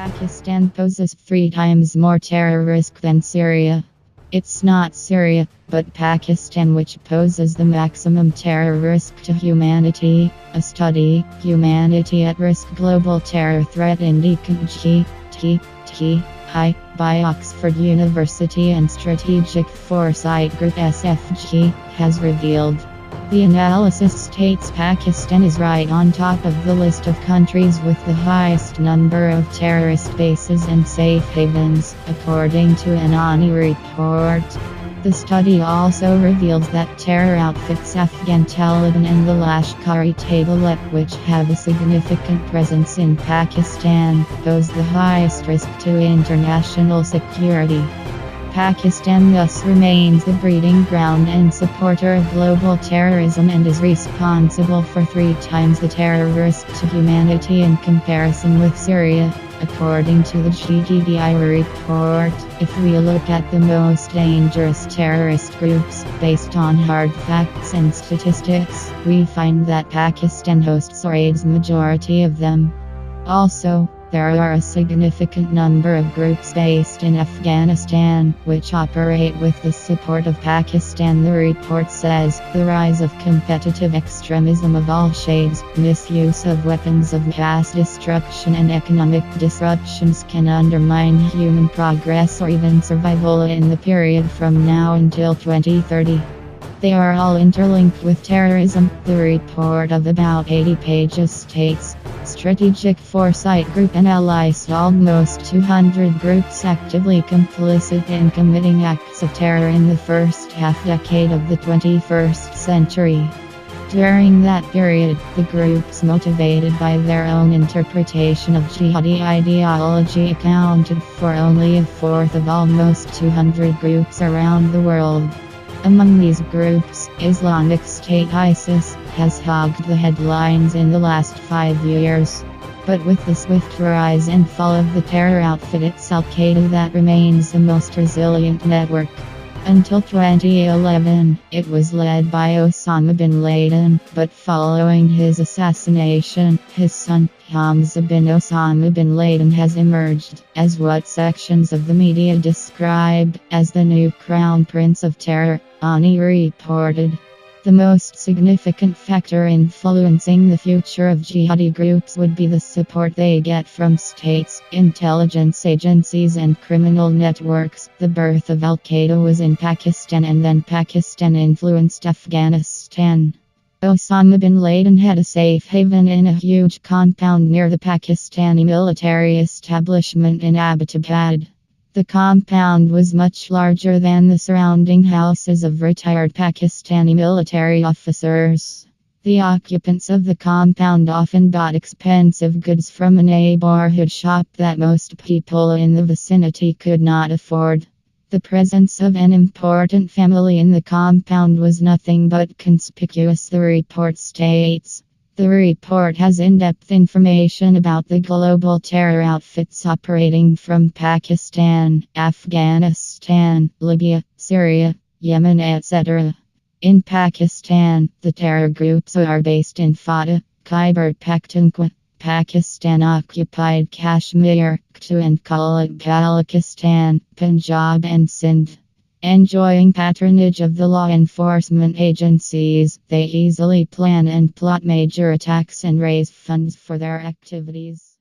Pakistan poses 3 times more terror risk than Syria. It's not Syria, but Pakistan which poses the maximum terror risk to humanity. A study, Humanity at Risk Global Terror Threat Index by Oxford University and Strategic Foresight Group SFG, has revealed. The analysis states Pakistan is right on top of the list of countries with the highest number of terrorist bases and safe havens, according to an ANI report. The study also reveals that terror outfits Afghan Taliban and the Lashkar-e-Taiba, which have a significant presence in Pakistan, pose the highest risk to international security. Pakistan thus remains the breeding ground and supporter of global terrorism and is responsible for 3 times the terror risk to humanity in comparison with Syria, according to the GDDI report. If we look at the most dangerous terrorist groups, based on hard facts and statistics, we find that Pakistan hosts or aids majority of them. Also, there are a significant number of groups based in Afghanistan, which operate with the support of Pakistan. The report says, the rise of competitive extremism of all shades, misuse of weapons of mass destruction and economic disruptions can undermine human progress or even survival in the period from now until 2030. They are all interlinked with terrorism, the report of about 80 pages states. Strategic Foresight Group analyzed almost 200 groups actively complicit in committing acts of terror in the first half-decade of the 21st century. During that period, the groups motivated by their own interpretation of jihadi ideology accounted for only 1/4 of almost 200 groups around the world. Among these groups, Islamic State ISIS has hogged the headlines in the last 5 years. But with the swift rise and fall of the terror outfit, it's Al-Qaeda that remains the most resilient network. Until 2011, it was led by Osama bin Laden, but following his assassination, his son, Hamza bin Osama bin Laden, has emerged as what sections of the media described as the new crown prince of terror, ANI reported. The most significant factor influencing the future of jihadi groups would be the support they get from states, intelligence agencies and criminal networks. The birth of Al-Qaeda was in Pakistan, and then Pakistan influenced Afghanistan. Osama bin Laden had a safe haven in a huge compound near the Pakistani military establishment in Abbottabad. The compound was much larger than the surrounding houses of retired Pakistani military officers. The occupants of the compound often bought expensive goods from a neighborhood shop that most people in the vicinity could not afford. The presence of an important family in the compound was nothing but conspicuous, the report states. The report has in-depth information about the global terror outfits operating from Pakistan, Afghanistan, Libya, Syria, Yemen, etc. In Pakistan, the terror groups are based in Fata, Khyber Pakhtunkhwa, Pakistan-occupied Kashmir, Kashmir and Balochistan, Punjab and Sindh. Enjoying patronage of the law enforcement agencies, they easily plan and plot major attacks and raise funds for their activities.